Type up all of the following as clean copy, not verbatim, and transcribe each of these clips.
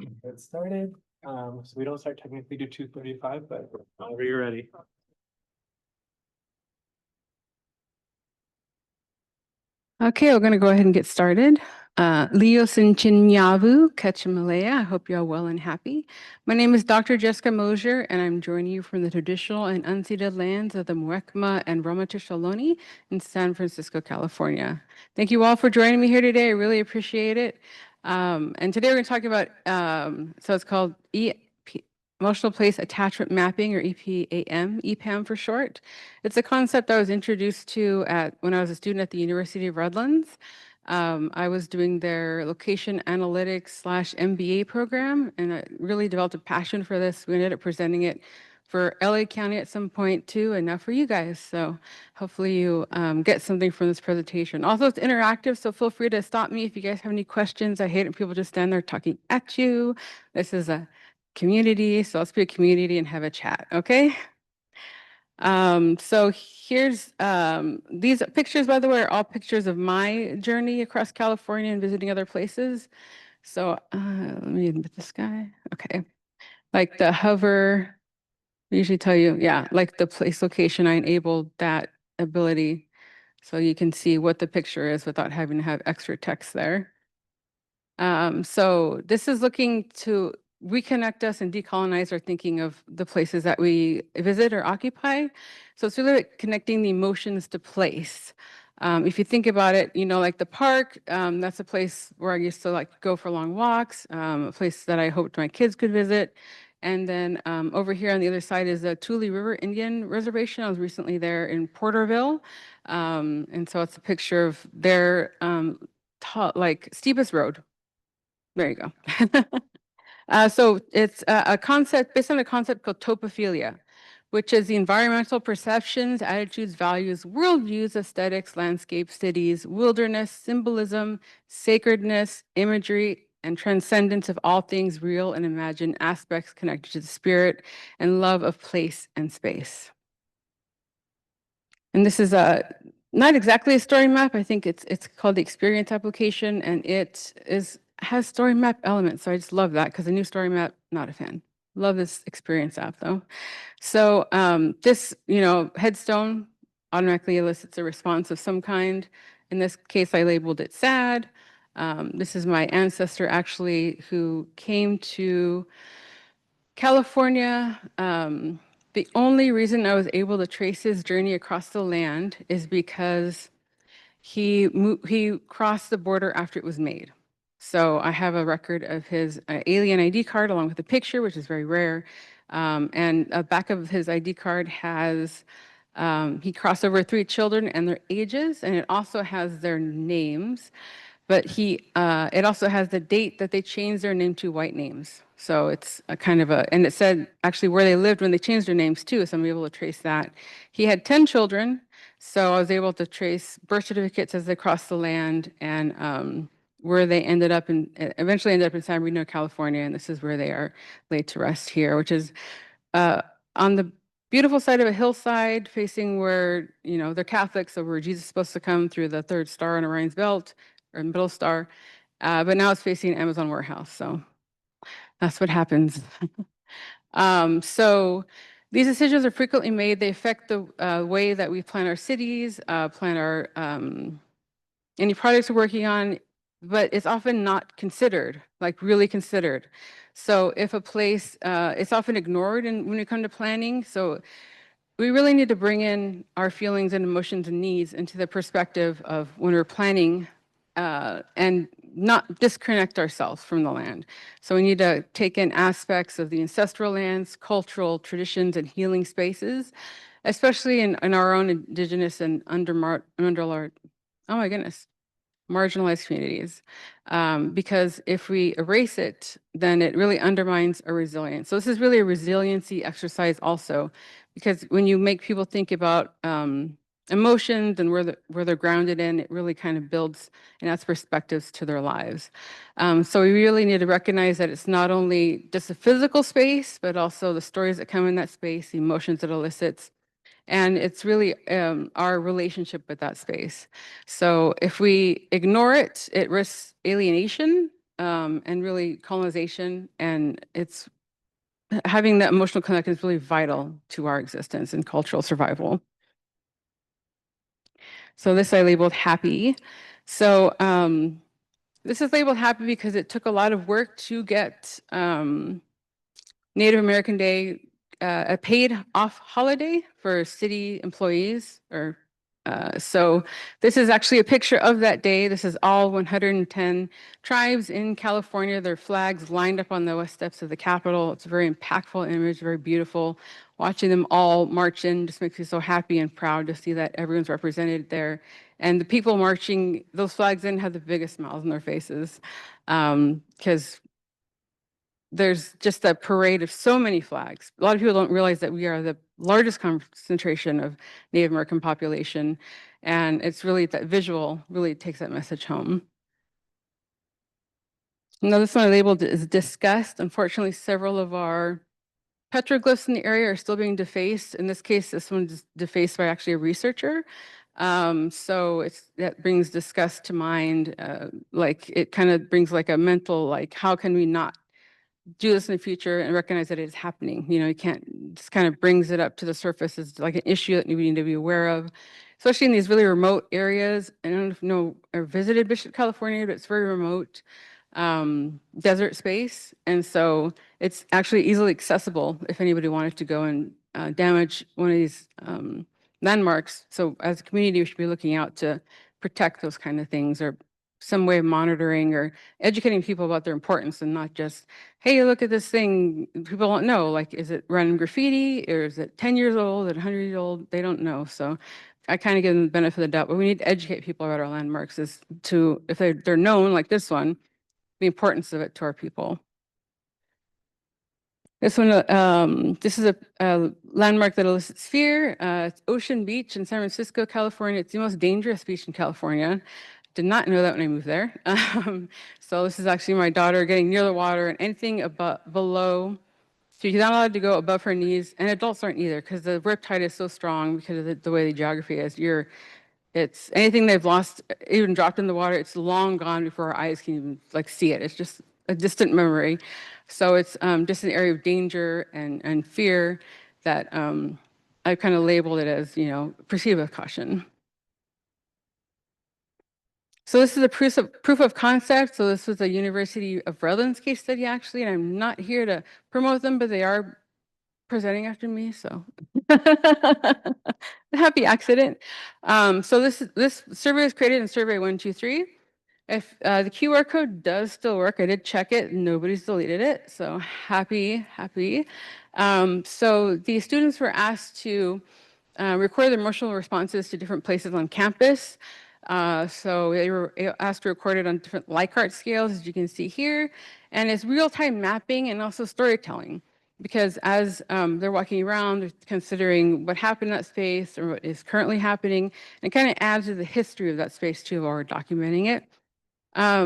Get started. So we don't start technically to 2:35, but whenever you're ready. Okay, we're going to go ahead and get started. Leo Sinchinyavu Kechimalea. I hope you're all well and happy. My name is Dr. Jessica Mosier, and I'm joining you from the traditional and unceded lands of the Muwekma and Ramaytush Ohlone in San Francisco, California. Thank you all for joining me here today. I really appreciate it. And today we're going to talk about, so it's called Emotional Place Attachment Mapping, or EPAM for short. It's a concept I was introduced to when I was a student at the University of Redlands. I was doing their location analytics / MBA program, and I really developed a passion for this. We ended up presenting it for LA County at some point too, and now for you guys. So hopefully you get something from this presentation. Also, it's interactive, so feel free to stop me if you guys have any questions. I hate when people just stand there talking at you. This is a community, so let's be a community and have a chat, okay? So here's these pictures, by the way, are all pictures of my journey across California and visiting other places. So let me admit this guy. Okay. Like the hover, I usually tell you, yeah, like the place location, I enabled that ability so you can see what the picture is without having to have extra text there. So this is looking to reconnect us and decolonize our thinking of the places that we visit or occupy. So it's really like connecting the emotions to place. If you think about it, you know, like the park, that's a place where I used to like go for long walks, a place that I hoped my kids could visit. And then over here on the other side is the Tule River Indian Reservation. I was recently there in Porterville. And so it's a picture of their like steepest road. There you go. So it's a concept based on a concept called topophilia, which is the environmental perceptions, attitudes, values, worldviews, aesthetics, landscape, cities, wilderness, symbolism, sacredness, imagery, and transcendence of all things real and imagined, aspects connected to the spirit and love of place and space. And this is not exactly a story map. I think it's called the experience application, and it has story map elements. So I just love that because the new story map, not a fan. Love this experience app though. So this, you know, headstone automatically elicits a response of some kind. In this case, I labeled it sad. This is my ancestor actually who came to California. The only reason I was able to trace his journey across the land is because he crossed the border after it was made. So I have a record of his alien ID card along with a picture, which is very rare. And a back of his ID card has, he crossed over 3 children and their ages, and it also has their names. But it also has the date that they changed their name to white names. So it's a kind of and it said actually where they lived when they changed their names too, so I'm able to trace that. He had 10 children, so I was able to trace birth certificates as they crossed the land and where they eventually ended up in San Bernardino, California, and this is where they are laid to rest here, which is on the beautiful side of a hillside facing where, you know, they're Catholic, so where Jesus is supposed to come through the 3rd star on Orion's belt, or middle star, but now it's facing Amazon warehouse, so that's what happens. So these decisions are frequently made. They affect the way that we plan our cities, plan our any projects we're working on, but it's often not considered, like really considered. So if a place, it's often ignored when we come to planning. So we really need to bring in our feelings and emotions and needs into the perspective of when we're planning and not disconnect ourselves from the land. So we need to take in aspects of the ancestral lands, cultural traditions, and healing spaces, especially in our own indigenous and oh my goodness, marginalized communities. Because if we erase it, then it really undermines our resilience. So this is really a resiliency exercise also, because when you make people think about emotions and where they're grounded in, it really kind of builds and adds perspectives to their lives. So we really need to recognize that it's not only just a physical space, but also the stories that come in that space, the emotions it elicits, and it's really our relationship with that space. So if we ignore it, it risks alienation, and really colonization, and it's having that emotional connection is really vital to our existence and cultural survival. So this I labeled happy. So this is labeled happy because it took a lot of work to get Native American Day a paid off holiday for city employees. So this is actually a picture of that day. This is all 110 tribes in California, their flags lined up on the west steps of the Capitol. It's a very impactful image, very beautiful. Watching them all march in just makes me so happy and proud to see that everyone's represented there. And the people marching those flags in have the biggest smiles on their faces, because there's just a parade of so many flags. A lot of people don't realize that we are the largest concentration of Native American population. And it's really that visual really takes that message home. Now this one I labeled is discussed. Unfortunately, several of our petroglyphs in the area are still being defaced. In this case, this one is defaced by actually a researcher. So that brings disgust to mind. Like it kind of brings like a mental, like how can we not do this in the future and recognize that it is happening. You know, you can't, just kind of brings it up to the surface as like an issue that we need to be aware of, especially in these really remote areas. I don't know if I visited Bishop, California, but it's very remote desert space. And so it's actually easily accessible if anybody wanted to go and damage one of these landmarks. So as a community, we should be looking out to protect those kind of things, or some way of monitoring or educating people about their importance, and not just, hey, look at this thing. People don't know, like, is it random graffiti, or is it 10 years old, or 100 years old? They don't know. So I kind of give them the benefit of the doubt, but we need to educate people about our landmarks, is to, if they're known, like this one, the importance of it to our people. This one, this is a landmark that elicits fear. It's Ocean Beach in San Francisco, California. It's the most dangerous beach in California. Did not know that when I moved there. So this is actually my daughter getting near the water, and anything below, so she's not allowed to go above her knees, and adults aren't either, because the rip tide is so strong because of the way the geography is. It's anything they've lost, even dropped in the water, it's long gone before our eyes can even like see it. It's just a distant memory. So it's just an area of danger and fear that I've kind of labeled it as, you know, proceed with caution. So this is a proof of concept. So this was a University of Redlands case study, actually, and I'm not here to promote them, but they are presenting after me, so happy accident. So this survey was created in survey 123. If the QR code does still work, I did check it, nobody's deleted it, so happy. So the students were asked to record their emotional responses to different places on campus. So they were asked to record it on different Likert scales, as you can see here, and it's real-time mapping and also storytelling. Because as they're walking around, they're considering what happened in that space or what is currently happening, and it kind of adds to the history of that space too, while we're documenting it. I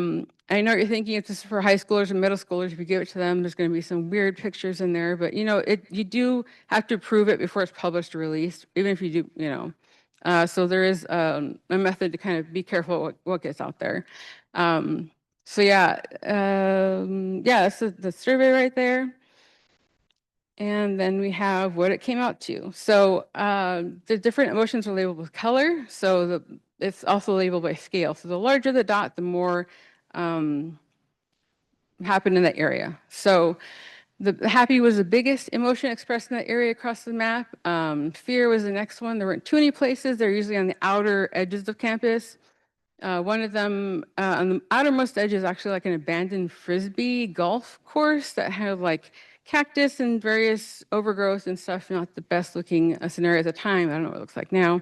know what you're thinking, it's just for high schoolers and middle schoolers. If you give it to them, there's going to be some weird pictures in there, but you know, you do have to approve it before it's published or released, even if you do, you know. So there is a method to kind of be careful what gets out there. So yeah, that's the survey right there. And then we have what it came out to. So the different emotions are labeled with color. So it's also labeled by scale. So the larger the dot, the more happened in that area. So the happy was the biggest emotion expressed in that area across the map. Fear was the next one. There weren't too many places. They're usually on the outer edges of campus. One of them on the outermost edge is actually like an abandoned Frisbee golf course that had like cactus and various overgrowth and stuff. Not the best looking scenario at the time. I don't know what it looks like now.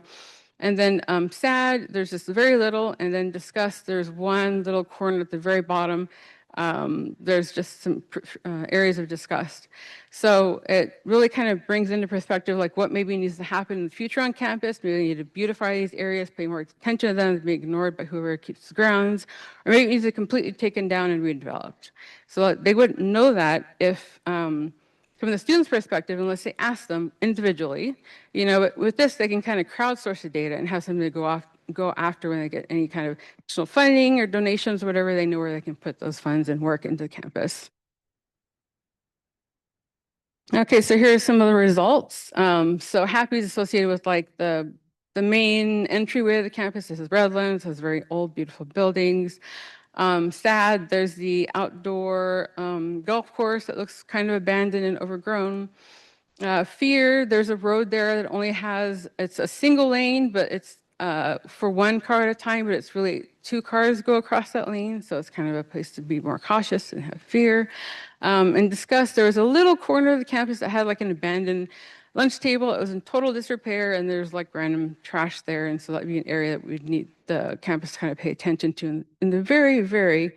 And then sad, there's just very little. And then disgust, there's one little corner at the very bottom. There's just some areas of disgust. So it really kind of brings into perspective like what maybe needs to happen in the future on campus. Maybe we need to beautify these areas, pay more attention to them, be ignored by whoever keeps the grounds, or maybe it needs to be completely taken down and redeveloped. So they wouldn't know that if, from the student's perspective, unless they ask them individually, you know, but with this, they can kind of crowdsource the data and have something to go off go after when they get any kind of additional funding or donations, whatever, they know where they can put those funds and work into the campus. Okay, so here are some of the results. So Happy is associated with like the main entryway of the campus. This is Redlands, has very old, beautiful buildings. Sad, there's the outdoor golf course that looks kind of abandoned and overgrown. Fear, there's a road there that only has, it's a single lane, but it's for one car at a time, but it's really two cars go across that lane. So it's kind of a place to be more cautious and have fear. And Disgust, there was a little corner of the campus that had like an abandoned lunch table. It was in total disrepair and there's like random trash there. And so that'd be an area that we'd need the campus to kind of pay attention to in the very, very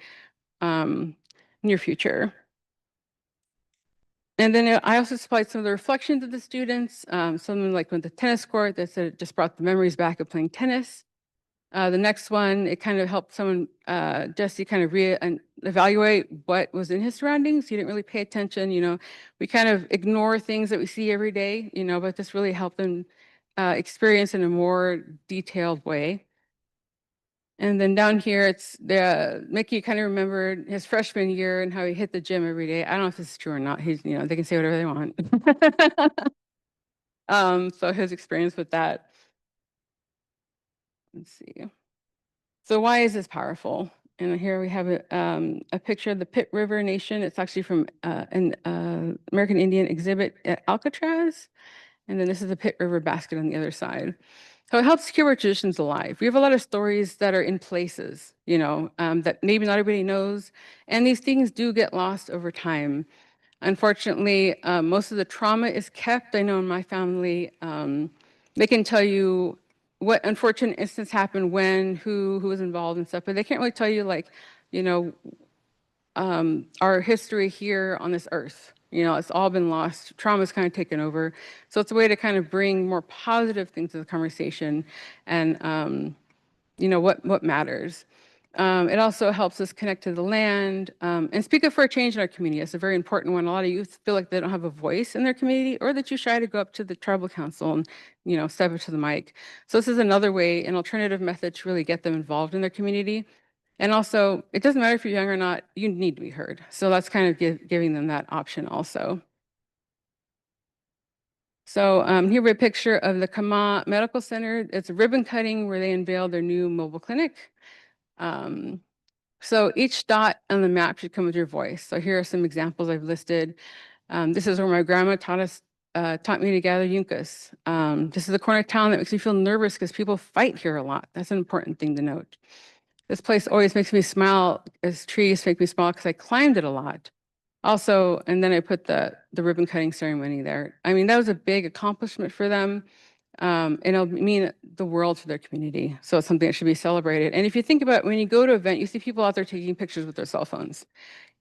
near future. And then I also supplied some of the reflections of the students, something like with the tennis court that said it just brought the memories back of playing tennis. The next one, it kind of helped someone, Jesse, kind of evaluate what was in his surroundings. He didn't really pay attention, we kind of ignore things that we see every day, but this really helped them experience in a more detailed way. And then down here, it's Mickey kind of remembered his freshman year and how he hit the gym every day. I don't know if this is true or not. He's, they can say whatever they want. So his experience with that. Let's see. So why is this powerful? And here we have a picture of the Pitt River Nation. It's actually from an American Indian exhibit at Alcatraz. And then this is the Pitt River basket on the other side. So it helps keep our traditions alive. We have a lot of stories that are in places, that maybe not everybody knows. And these things do get lost over time. Unfortunately, most of the trauma is kept. I know in my family, they can tell you what unfortunate instance happened when, who was involved and stuff, but they can't really tell you like, our history here on this earth. It's all been lost. Trauma's kind of taken over. So it's a way to kind of bring more positive things to the conversation and, what matters. It also helps us connect to the land and speak up for a change in our community. It's a very important one. A lot of youth feel like they don't have a voice in their community or that you shy to go up to the tribal council and, step up to the mic. So this is another way, an alternative method to really get them involved in their community. And also, it doesn't matter if you're young or not, you need to be heard. So that's kind of giving them that option also. So here we have a picture of the Kama Medical Center. It's a ribbon cutting where they unveiled their new mobile clinic. So each dot on the map should come with your voice. So here are some examples I've listed. This is where my grandma taught me to gather yuccas. This is the corner of town that makes me feel nervous because people fight here a lot. That's an important thing to note. This place always makes me smile, as trees make me smile because I climbed it a lot. Also, and then I put the ribbon cutting ceremony there. I mean, that was a big accomplishment for them. And it'll mean the world to their community. So it's something that should be celebrated. And if you think about when you go to an event, you see people out there taking pictures with their cell phones.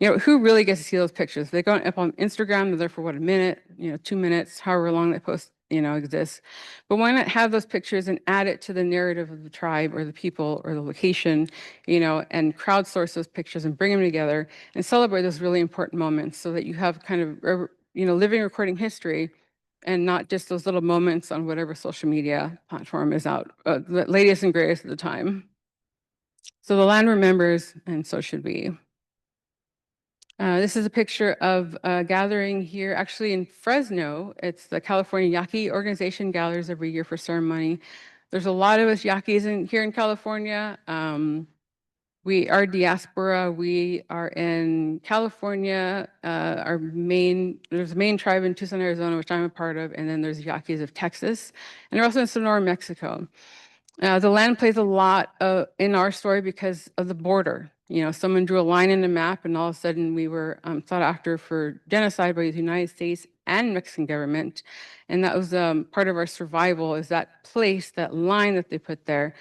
Who really gets to see those pictures? They go up on Instagram, they're there for what, a minute, 2 minutes, however long that post, exists. But why not have those pictures and add it to the narrative of the tribe or the people or the location, and crowdsource those pictures and bring them together and celebrate those really important moments so that you have kind of, living recording history and not just those little moments on whatever social media platform is out, the latest and greatest at the time. So the land remembers, and so should we. This is a picture of a gathering here, actually in Fresno. It's the California Yaqui organization gathers every year for ceremony. There's a lot of us Yaquis here in California. We are diaspora. We are in California. There's a main tribe in Tucson, Arizona, which I'm a part of, and then there's Yaquis of Texas, and they're also in Sonora, Mexico. The land plays a lot in our story because of the border. Someone drew a line in the map, and all of a sudden we were sought after for genocide by the United States and Mexican government, and that was part of our survival. Is that place, that line that they put there?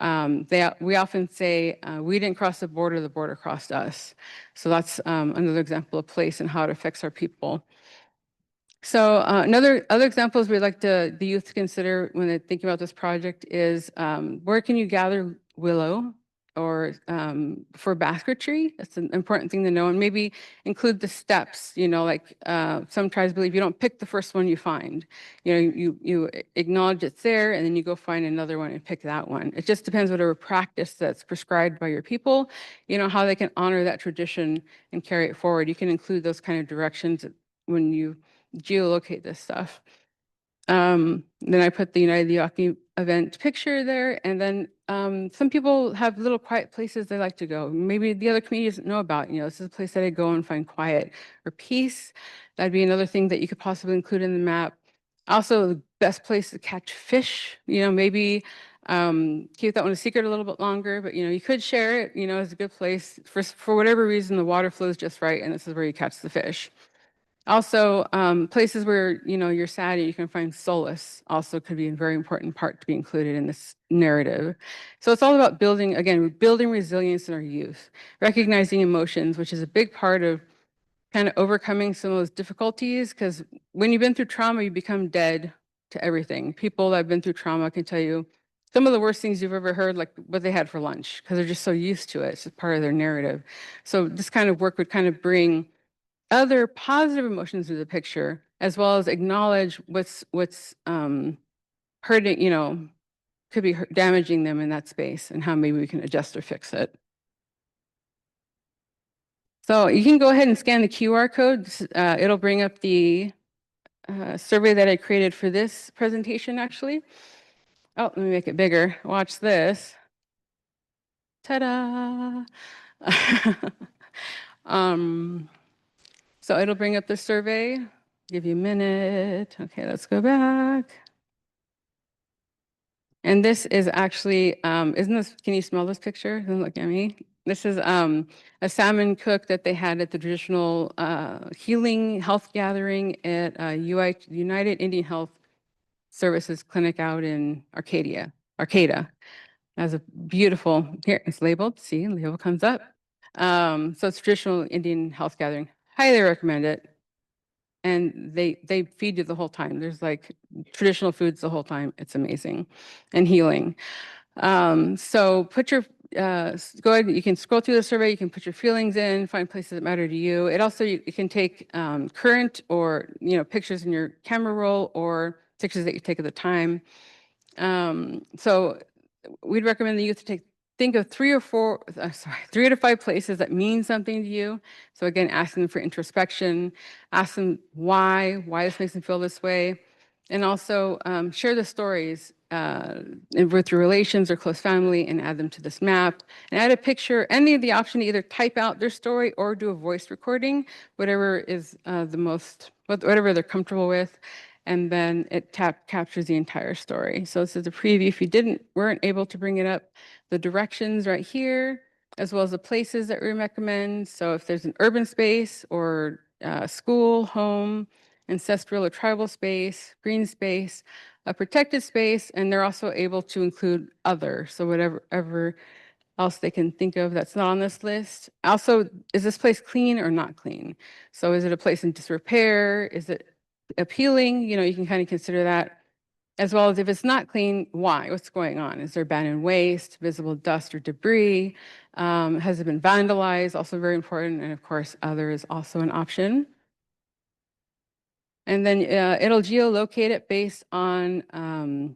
We often say we didn't cross the border crossed us. So that's another example of place and how it affects our people. So other examples we'd like the youth to consider when they're thinking about this project is where can you gather willow or for basketry. That's an important thing to know. And maybe include the steps, like some tribes believe you don't pick the first one you find. You acknowledge it's there and then you go find another one and pick that one. It just depends whatever practice that's prescribed by your people, how they can honor that tradition and carry it forward. You can include those kind of directions when you geolocate this stuff. Then I put the United Yaqui event picture there, and then some people have little quiet places they like to go. Maybe the other communities know about, this is a place that I go and find quiet or peace. That'd be another thing that you could possibly include in the map. Also, the best place to catch fish, maybe keep that one a secret a little bit longer, but you could share it, as a good place for whatever reason, the water flows just right, and this is where you catch the fish. Also, places where, you're sad and you can find solace also could be a very important part to be included in this narrative. So it's all about building resilience in our youth, recognizing emotions, which is a big part of kind of overcoming some of those difficulties, because when you've been through trauma, you become dead to everything. People that have been through trauma can tell you some of the worst things you've ever heard, like what they had for lunch, because they're just so used to it. It's just part of their narrative. So this kind of work would kind of bring other positive emotions to the picture, as well as acknowledge what's hurting, could be damaging them in that space, and how maybe we can adjust or fix it. So you can go ahead and scan the QR code. It'll bring up the survey that I created for this presentation, actually. Oh, let me make it bigger. Watch this. Ta-da! So it'll bring up the survey. Give you a minute. Okay, let's go back. And this is actually, can you smell this picture? Doesn't look yummy. This is a salmon cook that they had at the traditional healing health gathering at United Indian Health Services Clinic out in Arcata. Has a beautiful, here it's labeled, see, label comes up. So it's traditional Indian health gathering. Highly recommend it. And they feed you the whole time. There's like traditional foods the whole time. It's amazing and healing. So put your go ahead. You can scroll through the survey. You can put your feelings in. Find places that matter to you. It also you can take current or pictures in your camera roll or pictures that you take at the time. So we'd recommend the youth to think of 3 to 5 places that mean something to you. So again, asking them for introspection, ask them why this makes them feel this way. And also share the stories with your relations or close family and add them to this map. And add a picture, any of the option to either type out their story or do a voice recording, whatever is whatever they're comfortable with. And then it captures the entire story. So this is a preview. If you weren't able to bring it up, the directions right here, as well as the places that we recommend. So if there's an urban space or school, home, ancestral or tribal space, green space, a protected space, and they're also able to include other. So whatever else they can think of that's not on this list. Also, is this place clean or not clean? So is it a place in disrepair? Is it appealing? You can kind of consider that, as well as if it's not clean, why? What's going on? Is there abandoned waste, visible dust or debris? Has it been vandalized? Also very important. And of course, other is also an option. And then it'll geolocate it based on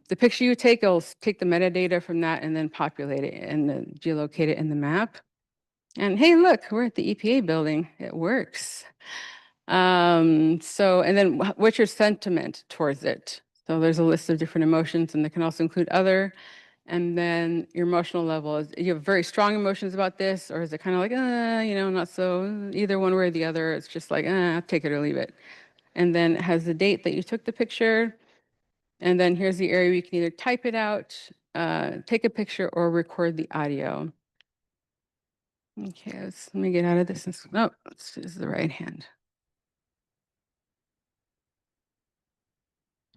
the picture you take. It'll take the metadata from that and then populate it and then geolocate it in the map. And hey, look, we're at the EPA building. It works. And then what's your sentiment towards it? So there's a list of different emotions, and they can also include other. And then your emotional level is, you have very strong emotions about this, or is it kind of like, not so, either one way or the other. It's just like, take it or leave it. And then it has the date that you took the picture. And then here's the area where you can either type it out, take a picture, or record the audio. Okay, let me get out of this. Oh, this is the right hand.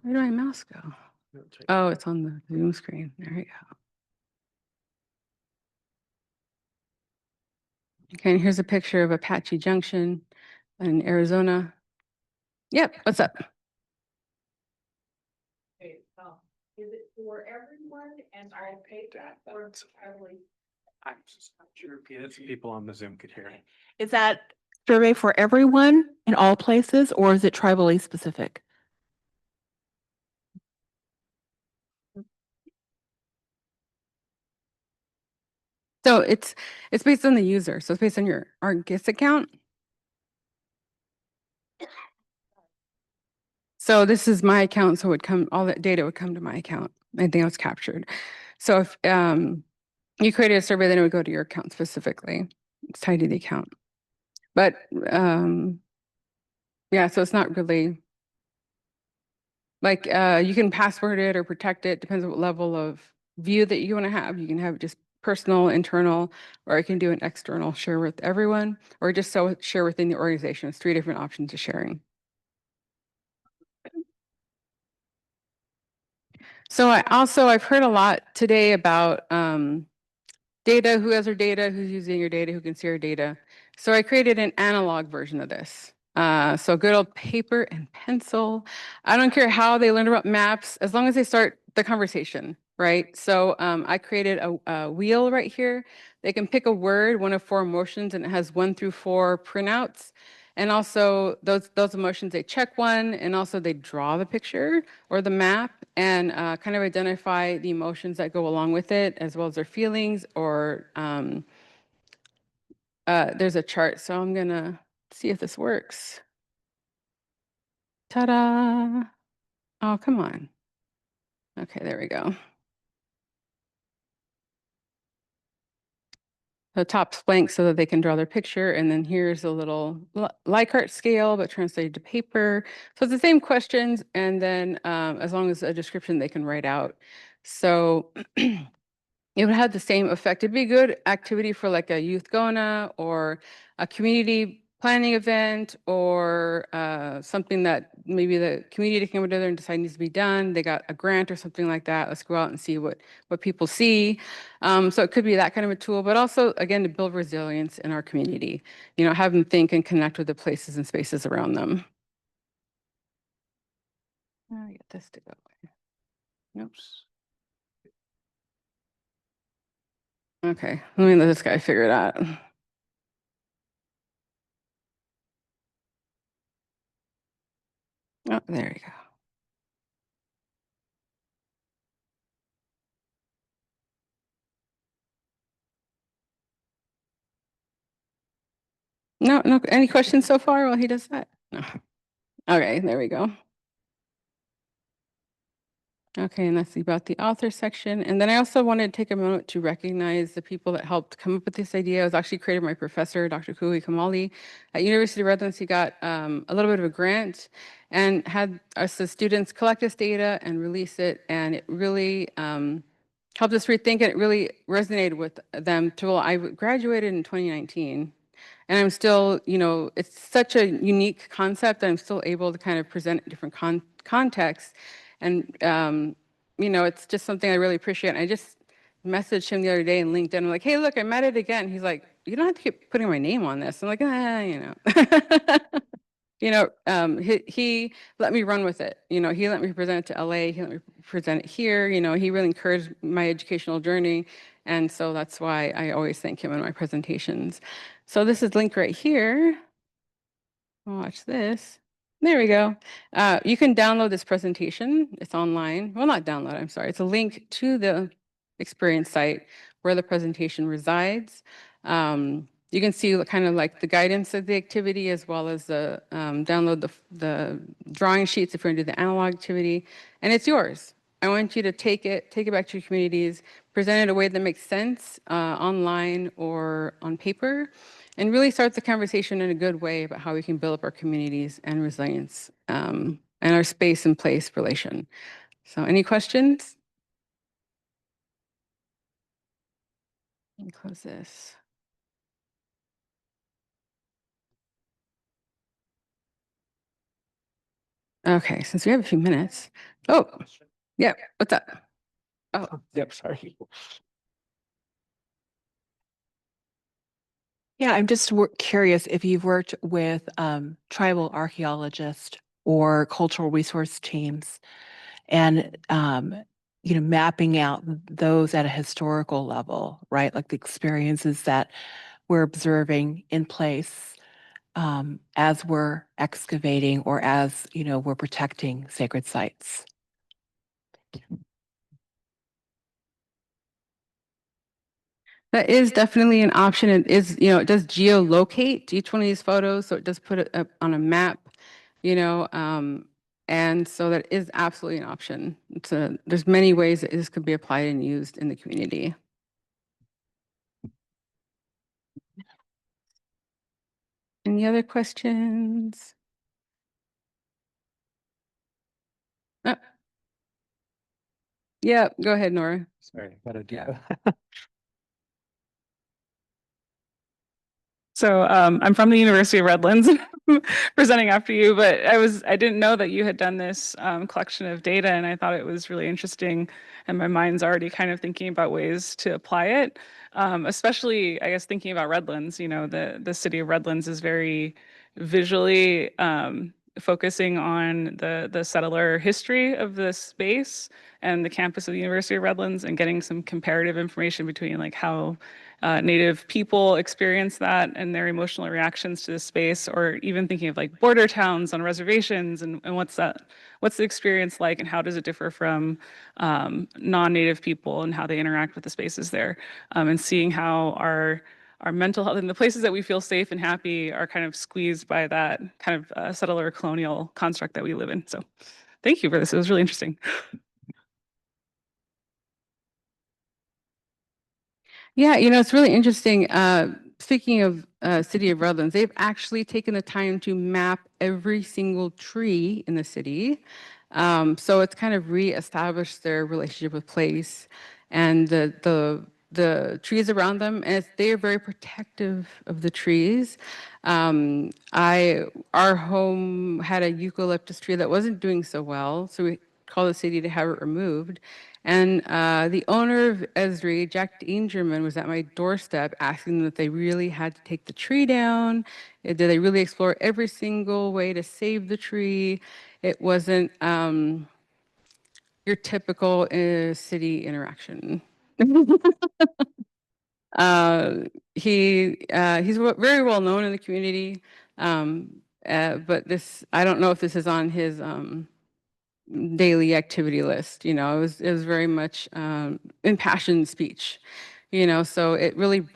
Where did my mouse go? Oh, it's on the Zoom screen. There we go. Okay, and here's a picture of Apache Junction in Arizona. Yep, what's up? Okay, is it for everyone and all pay that or only I'm just not sure if people on the Zoom could hear it. Is that survey for everyone in all places, or is it tribally specific? So it's based on the user. So it's based on our GIS account. So this is my account, so all that data would come to my account. Anything else captured. So if you created a survey, then it would go to your account specifically. It's tied to the account. But yeah, so it's not really like you can password it or protect it, depends on what level of view that you want to have. You can have just personal, internal, or you can do an external share with everyone, or just share within the organization. It's 3 different options of sharing. So I've heard a lot today about data, who has our data, who's using your data, who can see our data. So I created an analog version of this. So good old paper and pencil. I don't care how they learn about maps, as long as they start the conversation, right? So I created a wheel right here. They can pick a word, one of 4 emotions, and it has 1 through 4 printouts. And also those emotions, they check one, and also they draw the picture or the map and kind of identify the emotions that go along with it, as well as their feelings, or there's a chart. So I'm gonna see if this works. Ta-da! Oh, come on. Okay, there we go. The top's blank so that they can draw their picture. And then here's a little Likert scale, but translated to paper. So it's the same questions. And then as long as a description they can write out. So it would have the same effect. It'd be a good activity for like a youth Gona or a community planning event, or something that maybe the community came together and decided needs to be done. They got a grant or something like that. Let's go out and see what people see. So it could be that kind of a tool, but also, again, to build resilience in our community, have them think and connect with the places and spaces around them. I get this to go away. Oops. Okay, let me let this guy figure it out. Oh, there you go. No, any questions so far while he does that? No. Okay, there we go. Okay, and that's about the author section. And then I also wanted to take a moment to recognize the people that helped come up with this idea. I was actually created by my professor, Dr. Kui Kamali at University of Redlands. He got a little bit of a grant and had us the students collect this data and release it. And it really helped us rethink it. It really resonated with them. I graduated in 2019. And I'm still, it's such a unique concept that I'm still able to kind of present different contexts. And, it's just something I really appreciate. And I just messaged him the other day in LinkedIn. I'm like, hey, look, I'm at it again. He's like, you don't have to keep putting my name on this. I'm like, he let me run with it. He let me present it to LA. He let me present it here. He really encouraged my educational journey. And so that's why I always thank him in my presentations. So this is linked right here. Watch this. There we go. You can download this presentation. It's online. Well, not download, I'm sorry. It's a link to the experience site where the presentation resides. You can see kind of like the guidance of the activity, as well as the download the drawing sheets if you're going to do the analog activity, and it's yours. I want you to take it back to your communities, present it in a way that makes sense online or on paper, and really start the conversation in a good way about how we can build up our communities and resilience and our space and place relation. So any questions? Let me close this. Okay, since we have a few minutes. Oh, yeah, what's up? Oh, Yep, sorry. Yeah, I'm just curious if you've worked with tribal archaeologists or cultural resource teams, and mapping out those at a historical level, right? Like the experiences that we're observing in place as we're excavating or as, we're protecting sacred sites. That is definitely an option. It is, it does geolocate each one of these photos, so it does put it up on a map, and so that is absolutely an option. There's many ways that this could be applied and used in the community. Any other questions? Uh, yeah, go ahead, Nora. Sorry, got a Yeah. So I'm from the University of Redlands, presenting after you, but I didn't know that you had done this collection of data, and I thought it was really interesting. And my mind's already kind of thinking about ways to apply it, especially I guess thinking about Redlands. The city of Redlands is very visually focusing on the settler history of the space and the campus of the University of Redlands, and getting some comparative information between like how Native people experience that and their emotional reactions to the space, or even thinking of like border towns on reservations, and what's the experience like, and how does it differ from non-Native people and how they interact with the spaces there, and seeing how our mental health and the places that we feel safe and happy are kind of squeezed by that kind of settler colonial construct that we live in. So thank you for this. It was really interesting. Yeah, it's really interesting. Speaking of City of Redlands, they've actually taken the time to map every single tree in the city. So it's kind of reestablished their relationship with place and the trees around them, and they are very protective of the trees. Our home had a eucalyptus tree that wasn't doing so well, so we called the city to have it removed. And the owner of Esri, Jack Dangerman, was at my doorstep asking them if they really had to take the tree down. Did they really explore every single way to save the tree? It wasn't your typical city interaction. He's very well known in the community, but I don't know if this is on his daily activity list. It was very much impassioned speech, so it really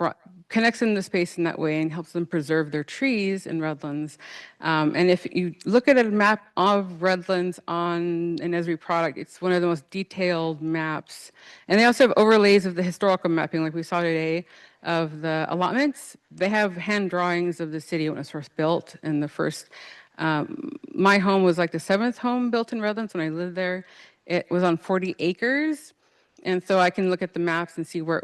connects in the space in that way and helps them preserve their trees in Redlands. And if you look at a map of Redlands on an Esri product, it's one of the most detailed maps. And they also have overlays of the historical mapping, like we saw today, of the allotments. They have hand drawings of the city when it was first built, and my home was like the 7th home built in Redlands when I lived there. It was on 40 acres. And so I can look at the maps and see where,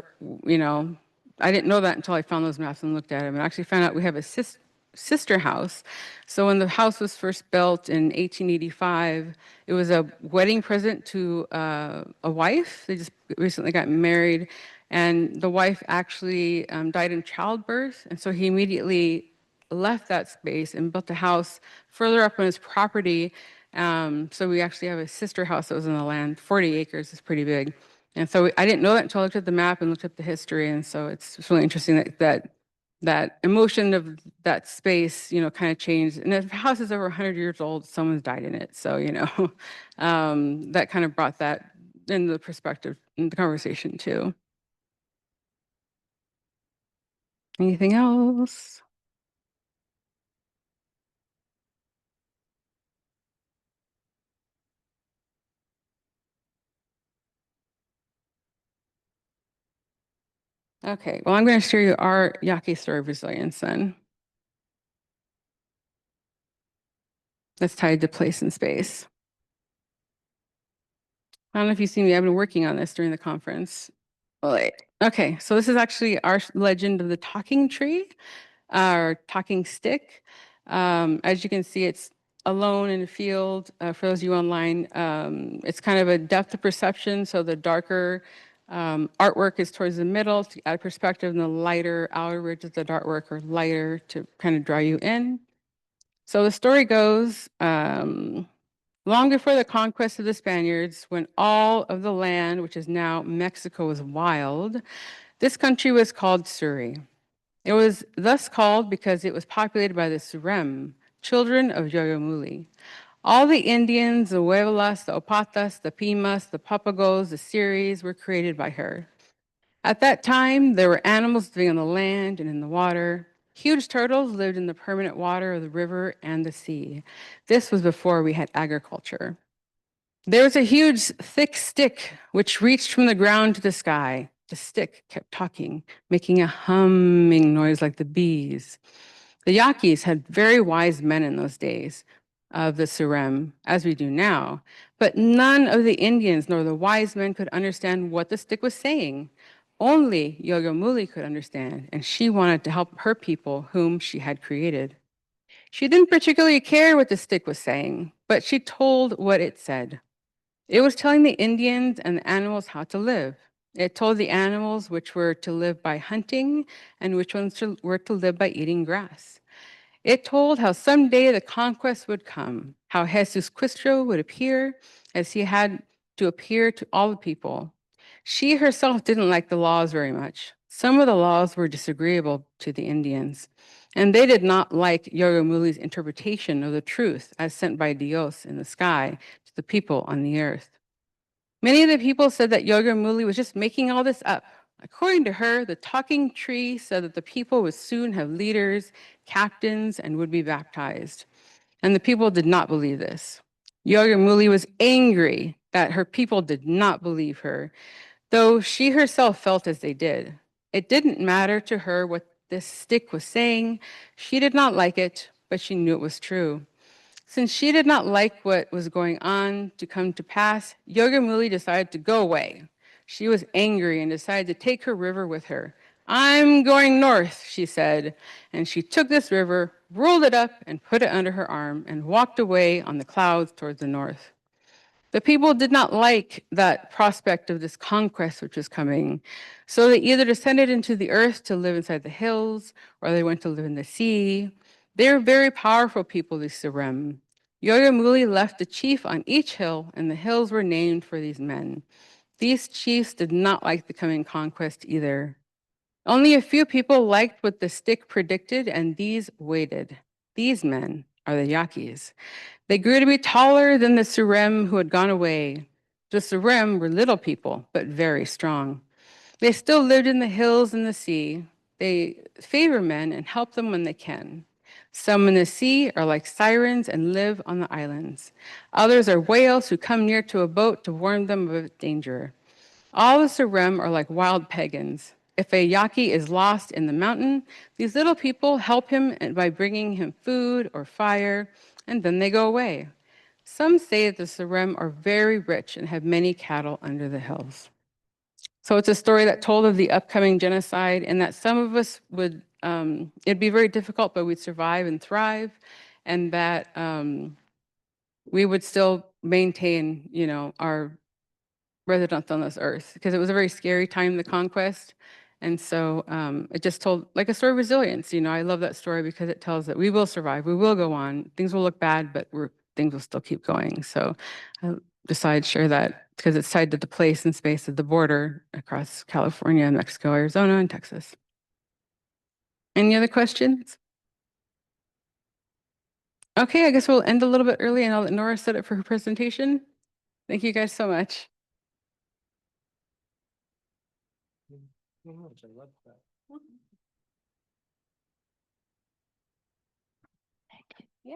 I didn't know that until I found those maps and looked at them. And I actually found out we have a sister house. So when the house was first built in 1885, it was a wedding present to a wife. They just recently got married. And the wife actually died in childbirth. And so he immediately left that space and built a house further up on his property. So we actually have a sister house that was on the land. 40 acres is pretty big. And so I didn't know that until I looked at the map and looked at the history. And so it's really interesting that emotion of that space, kind of changed. And if the house is over 100 years old, someone's died in it. So, that kind of brought that into the perspective in the conversation too. Anything else? Okay, well, I'm going to share you our Yaqui story of resilience then. That's tied to place and space. I don't know if you've seen me, I've been working on this during the conference. Okay, so this is actually our legend of the talking tree, our talking stick. As you can see, it's alone in a field. For those of you online, it's kind of a depth of perception. So the darker artwork is towards the middle to add perspective, and the lighter outer ridges of the artwork are lighter to kind of draw you in. So the story goes, Long before the conquest of the Spaniards, when all of the land, which is now Mexico, was wild, this country was called Surrey. It was thus called because it was populated by the Surem, children of Yoyomuli. All the Indians, the Huevalas, the Opatas, the Pimas, the Papagos, the Siris were created by her. At that time, there were animals living on the land and in the water. Huge turtles lived in the permanent water of the river and the sea. This was before we had agriculture. There was a huge, thick stick which reached from the ground to the sky. The stick kept talking, making a humming noise like the bees. The Yaquis had very wise men in those days of the Surem, as we do now, but none of the Indians nor the wise men could understand what the stick was saying. Only Yoyomuli could understand, and she wanted to help her people whom she had created. She didn't particularly care what the stick was saying, but she told what it said. It was telling the Indians and the animals how to live. It told the animals which were to live by hunting and which ones were to live by eating grass. It told how someday the conquest would come, how Jesus Cristo would appear as he had to appear to all the people. She herself didn't like the laws very much. Some of the laws were disagreeable to the Indians, and they did not like Yoyomuli's interpretation of the truth as sent by Dios in the sky to the people on the earth. Many of the people said that Yoyomuli was just making all this up. According to her, the talking tree said that the people would soon have leaders, captains, and would be baptized. And the people did not believe this. Yoyomuli was angry that her people did not believe her, though she herself felt as they did. It didn't matter to her what this stick was saying. She did not like it, but she knew it was true. Since she did not like what was going on to come to pass, Yogamuli decided to go away. She was angry and decided to take her river with her. I'm going north, she said, and she took this river, rolled it up, and put it under her arm, and walked away on the clouds towards the north. The people did not like that prospect of this conquest which was coming, so they either descended into the earth to live inside the hills, or they went to live in the sea. They were very powerful people, the Surem. Yoyomuli left a chief on each hill, and the hills were named for these men. These chiefs did not like the coming conquest either. Only a few people liked what the stick predicted, and these waited. These men are the Yaquis. They grew to be taller than the Surem who had gone away. The Surem were little people, but very strong. They still lived in the hills and the sea. They favor men and help them when they can. Some in the sea are like sirens and live on the islands. Others are whales who come near to a boat to warn them of danger. All the Surem are like wild pagans. If a Yaqui is lost in the mountain, these little people help him by bringing him food or fire, and then they go away. Some say that the Surem are very rich and have many cattle under the hills. So it's a story that told of the upcoming genocide and that some of us would, it'd be very difficult, but we'd survive and thrive, and that we would still maintain, our residents on this earth, because it was a very scary time, the conquest. And so it just told like a story of resilience. I love that story because it tells that we will survive, we will go on. Things will look bad, but things will still keep going. So I decided to share that because it's tied to the place and space of the border across California, Mexico, Arizona, and Texas. Any other questions? Okay, I guess we'll end a little bit early and I'll let Nora set it for her presentation. Thank you guys so much. I love that. Yeah.